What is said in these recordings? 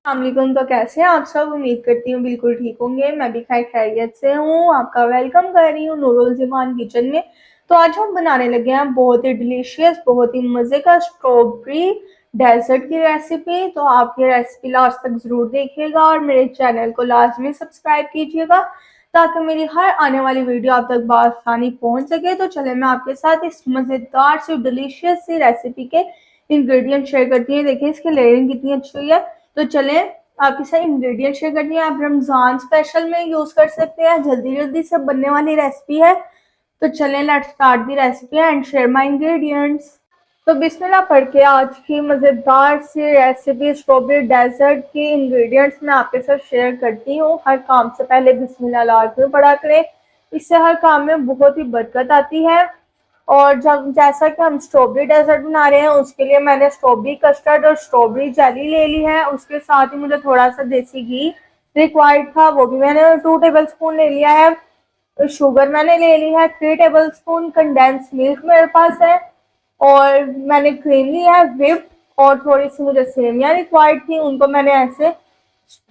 अस्सलामुअलैकुम। तो कैसे हैं आप सब? उम्मीद करती हूँ बिल्कुल ठीक होंगे। मैं भी खैर खैरियत से हूँ। आपका वेलकम कर रही हूँ नूरुल ज़मान किचन में। तो आज हम बनाने लगे हैं बहुत ही डिलीशियस, बहुत ही मज़े का स्ट्रॉबेरी डेजर्ट की रेसिपी। तो आप ये रेसिपी लास्ट तक ज़रूर देखिएगा और मेरे चैनल को लाजमी सब्सक्राइब कीजिएगा ताकि मेरी हर आने वाली वीडियो आप तक बआसानी पहुँच सके। तो चले मैं आपके साथ इस मज़ेदार सी डिलीशियस सी रेसिपी के इंग्रेडिएंट शेयर करती हूँ। देखिए इसकी लेयरिंग कितनी अच्छी हुई है। तो चलें आपके साथ इंग्रेडिएंट शेयर करनी है। आप रमज़ान स्पेशल में यूज़ कर सकते हैं, जल्दी जल्दी से बनने वाली रेसिपी है। तो चलें let's start the recipe and share my ingredients. तो बिस्मिल्लाह पढ़ के आज की मज़ेदार सी रेसिपी स्ट्रॉबेरी डेजर्ट की इंग्रेडिएंट्स मैं आपके साथ शेयर करती हूँ। हर काम से पहले बिस्मिल्लाह लाज़मी पढ़ा करें, इससे हर काम में बहुत ही बरकत आती है। और जब जैसा कि हम स्ट्रॉबेरी डेजर्ट बना रहे हैं उसके लिए मैंने स्ट्रॉबेरी कस्टर्ड और स्ट्रॉबेरी जेली ले ली है। उसके साथ ही मुझे थोड़ा सा देसी घी रिक्वायर्ड था, वो भी मैंने 2 टेबल स्पून ले लिया है। शुगर मैंने ले ली है 3 टेबल स्पून। कंडेंस मिल्क मेरे पास है और मैंने क्रीम लिया है व्हिप्ड। और थोड़ी सी मुझे सेमियां रिक्वायर्ड थी, उनको मैंने ऐसे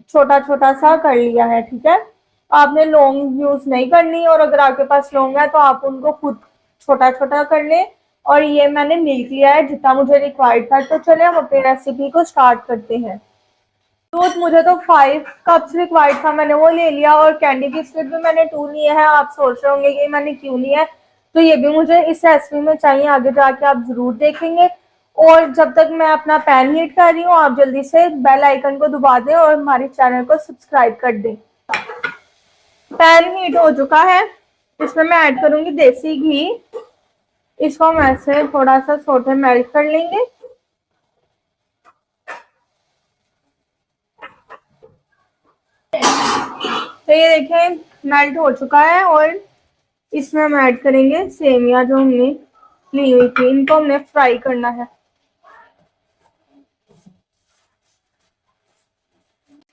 छोटा छोटा सा कर लिया है। ठीक है, आपने लौंग यूज नहीं करनी और अगर आपके पास लौंग है तो आप उनको खुद छोटा छोटा कर लें। और ये मैंने मिल्क लिया है जितना मुझे रिक्वायर्ड था। तो चले हम अपनी रेसिपी को स्टार्ट करते हैं। दूध मुझे तो 5 कप्स रिक्वायर्ड था, मैंने वो ले लिया। और कैंडी बिस्किट भी मैंने 2 लिए हैं। आप सोच रहे होंगे कि मैंने क्यों लिया है, तो ये भी मुझे इस रेसिपी में चाहिए, आगे जाके आप जरूर देखेंगे। और जब तक मैं अपना पैन हीट कर रही हूँ आप जल्दी से बेल आइकन को दबा दें और हमारे चैनल को सब्सक्राइब कर दें। पैन हीट हो चुका है, इसमें मैं ऐड करूंगी देसी घी। इसको हम ऐसे थोड़ा सा सोटे मेल्ट कर लेंगे। तो ये देखें मेल्ट हो चुका है और इसमें हम ऐड करेंगे सेमिया जो हमने ली हुई थी। इनको हमने फ्राई करना है।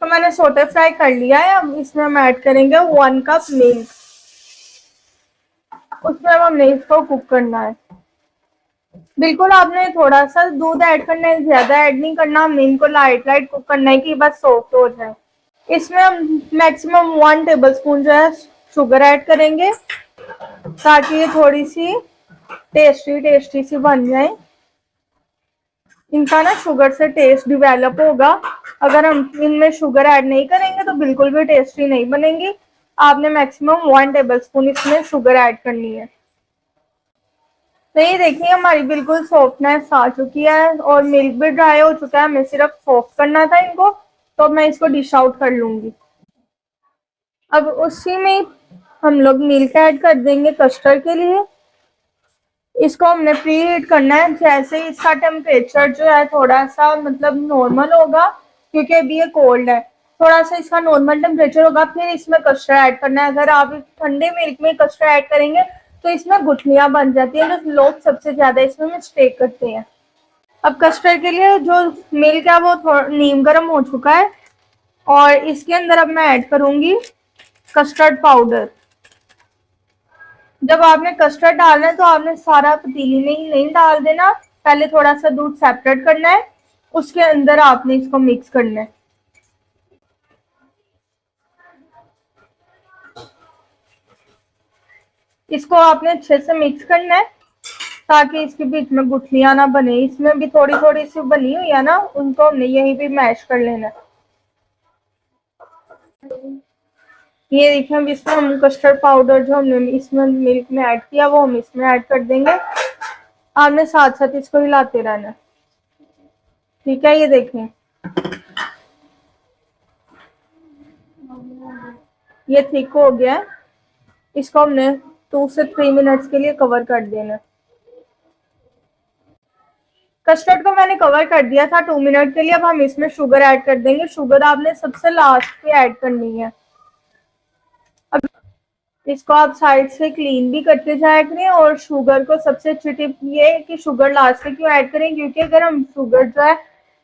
तो मैंने सोटे फ्राई कर लिया है। अब इसमें हम ऐड करेंगे 1 कप मिल्क। उसमें हमने इसको कुक करना है। बिल्कुल आपने थोड़ा सा दूध ऐड करना है, ज्यादा ऐड नहीं करना। हमने इनको लाइट लाइट कुक करना है कि बस सॉफ्ट हो जाए। इसमें हम मैक्सिमम 1 टेबल स्पून जो है शुगर ऐड करेंगे ताकि ये थोड़ी सी टेस्टी टेस्टी सी बन जाए। इनका ना शुगर से टेस्ट डिवेलप होगा। अगर हम इनमें शुगर ऐड नहीं करेंगे तो बिल्कुल भी टेस्टी नहीं बनेंगी। आपने मैक्सिमम 1 टेबल स्पून इसमें शुगर ऐड करनी है। तो ये देखिए हमारी बिल्कुल सॉफ्टनेस आ चुकी है और मिल्क भी ड्राई हो चुका है। हमें सिर्फ सॉफ्ट करना था इनको, तो मैं इसको डिश आउट कर लूंगी। अब उसी में हम लोग मिल्क ऐड कर देंगे कस्टर्ड के लिए। इसको हमने प्री हीट करना है। जैसे ही इसका टेम्परेचर जो है थोड़ा सा मतलब नॉर्मल होगा, क्योंकि अभी ये कोल्ड है, थोड़ा सा इसका नॉर्मल टेम्परेचर होगा फिर इसमें कस्टर्ड ऐड करना है। अगर आप ठंडे मिल्क में कस्टर्ड ऐड करेंगे तो इसमें गुठलियां बन जाती हैं, जो लोग सबसे ज्यादा इसमें मिस्टेक करते हैं। अब कस्टर्ड के लिए जो मिल्क है वो थोड़ा नीम गर्म हो चुका है और इसके अंदर अब मैं ऐड करूंगी कस्टर्ड पाउडर। जब आपने कस्टर्ड डालना है तो आपने सारा पतीली में ही नहीं डाल देना, पहले थोड़ा सा दूध सेपरेट करना है, उसके अंदर आपने इसको मिक्स करना है। इसको आपने अच्छे से मिक्स करना है ताकि इसके बीच में गुठलियां ना बने। इसमें भी थोड़ी थोड़ी सी बनी हुई है ना, उनको हमने यहीं भी मैश कर लेना है। ये देखिए अब इसमें हम कस्टर्ड पाउडर जो हमने इसमें मिल्क में ऐड किया वो हम इसमें ऐड कर देंगे। आपने साथ साथ इसको हिलाते रहना है। ठीक है, ये देखें ये थिक हो गया है। इसको हमने 2 से 3 मिनट्स के लिए कवर कर देना। कस्टर्ड को मैंने कवर कर दिया था 2 मिनट के लिए। अब हम इसमें शुगर ऐड कर देंगे। शुगर आपने सबसे लास्ट पे ऐड करनी है। अब इसको आप साइड से क्लीन भी करते जाया करें। और शुगर को सबसे अच्छी टिप ये है कि शुगर लास्ट में क्यों ऐड करें, क्योंकि अगर हम शुगर जो है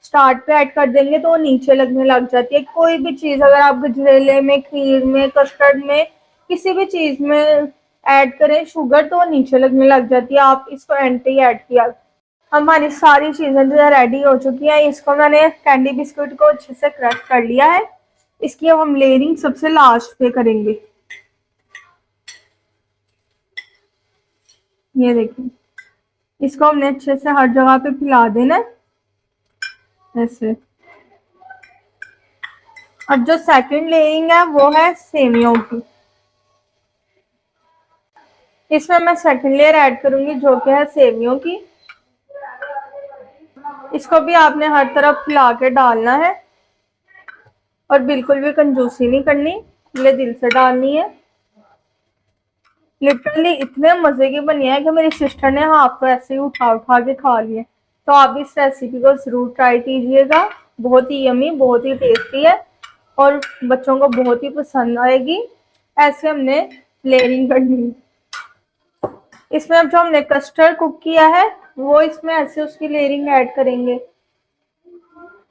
स्टार्ट पे ऐड कर देंगे तो वो नीचे लगने लग जाती है। कोई भी चीज़ अगर आप गजरेले में, खीर में, कस्टर्ड में, किसी भी चीज़ में ऐड करें शुगर तो वो नीचे लगने लग जाती है। आप इसको एंड पे ही ऐड किया हमारी सारी चीज़ें जो है रेडी हो चुकी हैं। इसको मैंने कैंडी बिस्कुट को अच्छे से क्रश कर लिया है। इसकी अब हम लेयरिंग सबसे लास्ट पे करेंगे। ये देखिए, इसको हमने अच्छे से हर जगह पे फैला देना है ऐसे। अब जो सेकंड लेयरिंग है वो है सेवियों की। इसमें मैं सेकंड लेयर ऐड करूंगी जो कि है सेवियों की। इसको भी आपने हर तरफ फैला के डालना है और बिल्कुल भी कंजूसी नहीं करनी, ये दिल से डालनी है। लिटरली इतने मजे की बनी है कि मेरी सिस्टर ने हाफ तो ऐसे ही उठा उठा के खा लिए। तो आप इस रेसिपी को जरूर ट्राई कीजिएगा, बहुत ही यमी, बहुत ही टेस्टी है और बच्चों को बहुत ही पसंद आएगी। ऐसे हमने लेयरिंग करनी है। इसमें अब जो हमने कस्टर्ड कुक किया है वो इसमें ऐसे उसकी लेयरिंग ऐड करेंगे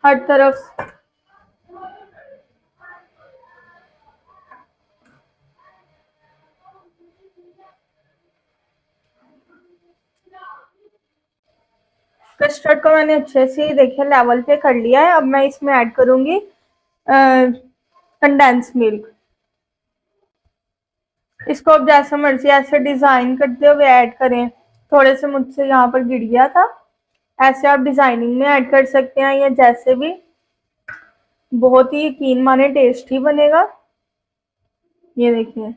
हर तरफ। कस्टर्ड को मैंने अच्छे से देखिए लेवल पे कर लिया है। अब मैं इसमें ऐड करूंगी कंडेंस मिल्क। इसको अब जैसा मर्जी ऐसे डिजाइन करते हुए ऐड करें। थोड़े से मुझसे यहाँ पर गिर गया था, ऐसे आप डिजाइनिंग में ऐड कर सकते हैं या जैसे भी, बहुत ही यकीन माने टेस्टी बनेगा। ये देखिए,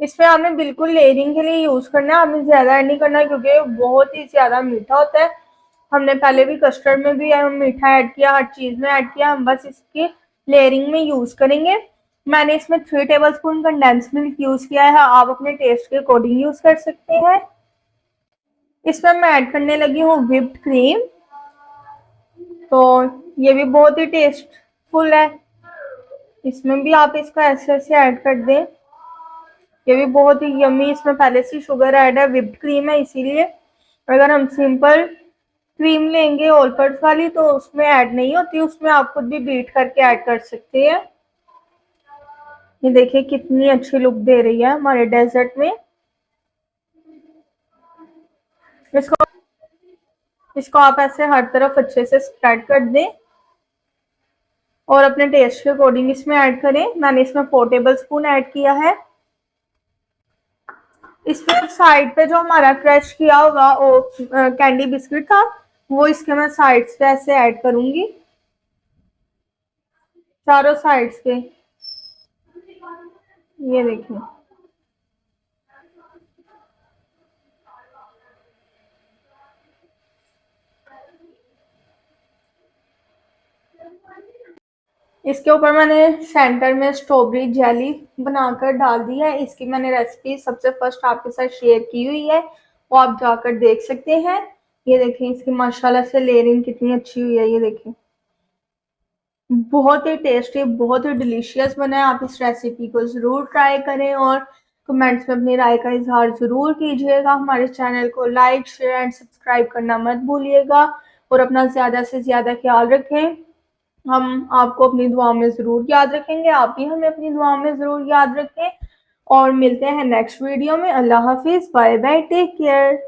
इसमें आपने बिल्कुल लेयरिंग के लिए यूज करना है, आपने ज्यादा ऐड नहीं करना क्योंकि बहुत ही ज्यादा मीठा होता है। हमने पहले भी कस्टर्ड में भी मीठा ऐड किया, हर चीज में ऐड किया, हम बस इसकी लेयरिंग में यूज करेंगे। मैंने इसमें 3 टेबलस्पून कंडेंस मिल्क यूज किया है, आप अपने टेस्ट के अकॉर्डिंग यूज कर सकते हैं। इसमें मैं ऐड करने लगी हूँ व्हिप्ड क्रीम। तो ये भी बहुत ही टेस्टफुल है, इसमें भी आप इसको ऐसे ऐसे ऐड कर दें। ये भी बहुत ही यमी, इसमें पहले से शुगर ऐड है, व्हिप्ड क्रीम है इसीलिए। अगर हम सिंपल क्रीम लेंगे ऑल पर्पस वाली तो उसमें ऐड नहीं होती, उसमें आप खुद भी बीट करके ऐड कर सकते हैं। ये देखिए कितनी अच्छी लुक दे रही है हमारे डेजर्ट में। इसको इसको आप ऐसे हर तरफ अच्छे से स्प्रेड कर दें और अपने टेस्ट के अकॉर्डिंग इसमें ऐड करें। मैंने इसमें 4 टेबलस्पून ऐड किया है। इसके साइड पे जो हमारा क्रश किया हुआ वो कैंडी बिस्किट था वो इसके मैं साइड्स पे ऐसे ऐड करूंगी, चारों साइड्स पे। ये देखिए, इसके ऊपर मैंने सेंटर में स्ट्रॉबेरी जेली बनाकर डाल दी है। इसकी मैंने रेसिपी सबसे फर्स्ट आपके साथ शेयर की हुई है, वो आप जाकर देख सकते हैं। ये देखें इसकी माशाल्लाह से लेयरिंग कितनी अच्छी हुई है। ये देखें, बहुत ही टेस्टी, बहुत ही डिलीशियस बना है। आप इस रेसिपी को ज़रूर ट्राई करें और कमेंट्स में अपनी राय का इजहार ज़रूर कीजिएगा। हमारे चैनल को लाइक, शेयर एंड सब्सक्राइब करना मत भूलिएगा और अपना ज़्यादा से ज़्यादा ख्याल रखें। हम आपको अपनी दुआ में ज़रूर याद रखेंगे, आप भी हमें अपनी दुआ में ज़रूर याद रखें और मिलते हैं नेक्स्ट वीडियो में। अल्लाह हाफिज़, बाय बाय, टेक केयर।